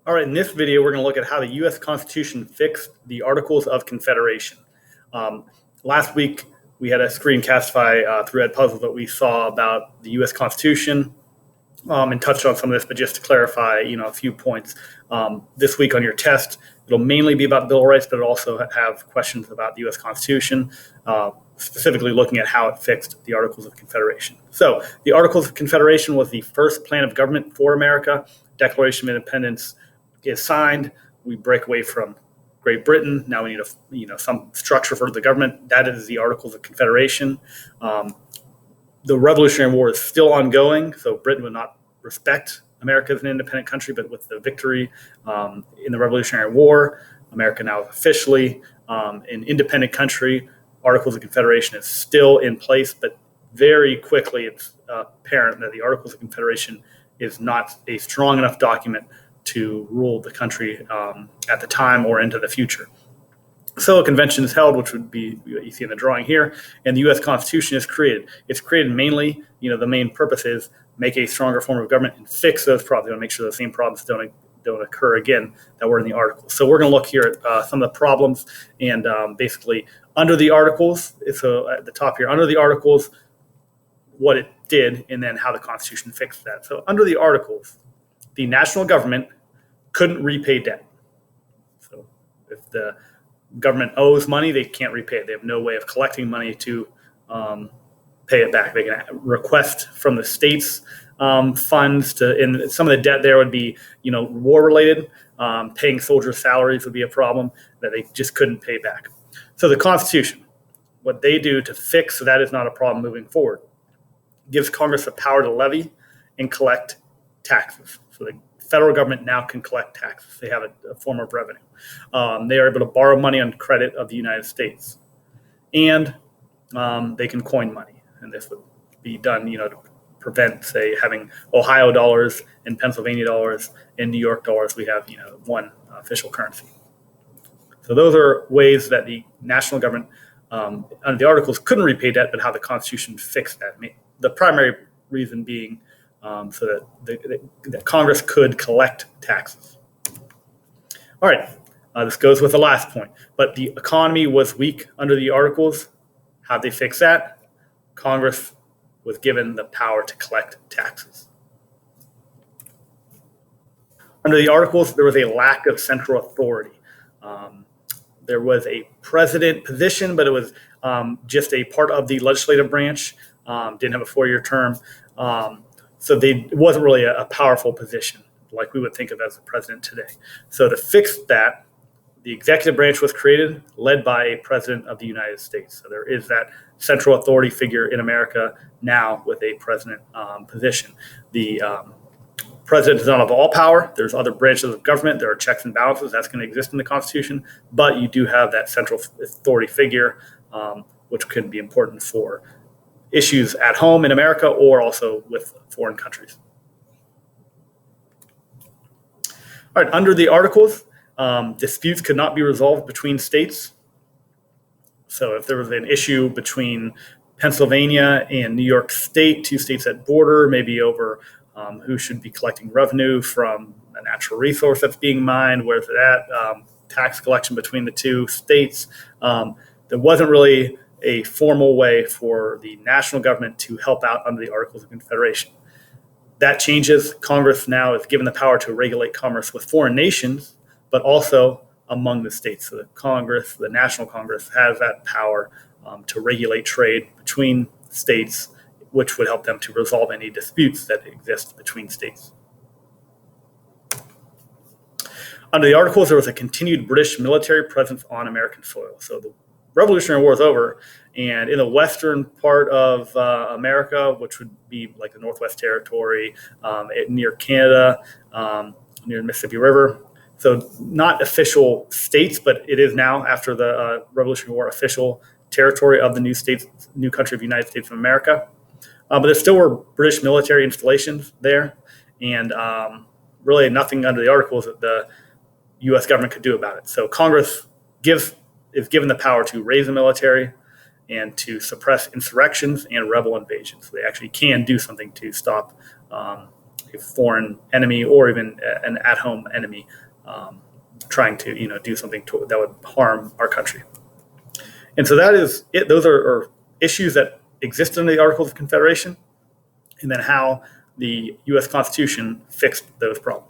All right, in this video, we're going to look at how the U.S. Constitution fixed the Articles of Confederation. Last week, we had a screencastify through Edpuzzle that we saw about the U.S. Constitution and touched on some of this, but just to clarify, a few points. This week on your test, it'll mainly be about the Bill of Rights, but it'll also have questions about the U.S. Constitution, specifically looking at how it fixed the Articles of Confederation. So the Articles of Confederation was the first plan of government for America. Declaration of Independence is signed. We break away from Great Britain. Now we need some structure for the government. That is the Articles of Confederation. The Revolutionary War is still ongoing, so Britain would not respect America as an independent country, but with the victory in the Revolutionary War, America now is officially an independent country. Articles of Confederation is still in place, but very quickly it's apparent that the Articles of Confederation is not a strong enough document to rule the country at the time or into the future. So a convention is held, which would be what you see in the drawing here, and the U.S. Constitution is created. It's created mainly, the main purpose is make a stronger form of government and fix those problems. We want to make sure the same problems don't occur again that were in the Articles. So we're going to look here at some of the problems and basically under the Articles. So at the top here, under the Articles, what it did, and then how the Constitution fixed that. So under the Articles, the national government couldn't repay debt. So if the government owes money, they can't repay it. They have no way of collecting money to pay it back. They can request from the states funds and some of the debt there would be, war related. Paying soldiers' salaries would be a problem that they just couldn't pay back. So the Constitution, what they do to fix so that is not a problem moving forward, gives Congress the power to levy and collect taxes. So the federal government now can collect taxes. They have a form of revenue. They are able to borrow money on credit of the United States. And they can coin money. And this would be done, to prevent, say, having Ohio dollars and Pennsylvania dollars and New York dollars. We have, one official currency. So those are ways that the national government, under the Articles, couldn't repay debt, but how the Constitution fixed that. The primary reason being so that Congress could collect taxes. All right, this goes with the last point. But the economy was weak under the Articles. How'd they fix that? Congress was given the power to collect taxes. Under the Articles, there was a lack of central authority. There was a president position, but it was just a part of the legislative branch. Didn't have a 4-year term. So it wasn't really a powerful position like we would think of as the president today. So to fix that, the executive branch was created, led by a president of the United States. So there is that central authority figure in America now with a president position. The president does not have all power. There's other branches of government. There are checks and balances. That's going to exist in the Constitution. But you do have that central authority figure, which can be important for issues at home in America or also with foreign countries. All right, under the Articles, disputes could not be resolved between states. So if there was an issue between Pennsylvania and New York State, two states that border, maybe over who should be collecting revenue from a natural resource that's being mined, where's it at, tax collection between the two states, there wasn't really a formal way for the national government to help out under the Articles of Confederation. That changes. Congress now is given the power to regulate commerce with foreign nations, but also among the states. So the National Congress has that power to regulate trade between states, which would help them to resolve any disputes that exist between states. Under the Articles, there was a continued British military presence on American soil. So the Revolutionary War is over, and in the western part of America, which would be like the Northwest Territory, near Canada, near the Mississippi River, so not official states, but it is now, after the Revolutionary War, official territory of the new country of the United States of America. But there still were British military installations there, and really nothing under the Articles that the U.S. government could do about it. So Congress is given the power to raise the military and to suppress insurrections and rebel invasions. So they actually can do something to stop a foreign enemy or even an at-home enemy trying to do something that would harm our country. And so that is it. Those are issues that exist in the Articles of Confederation, and then how the U.S. Constitution fixed those problems.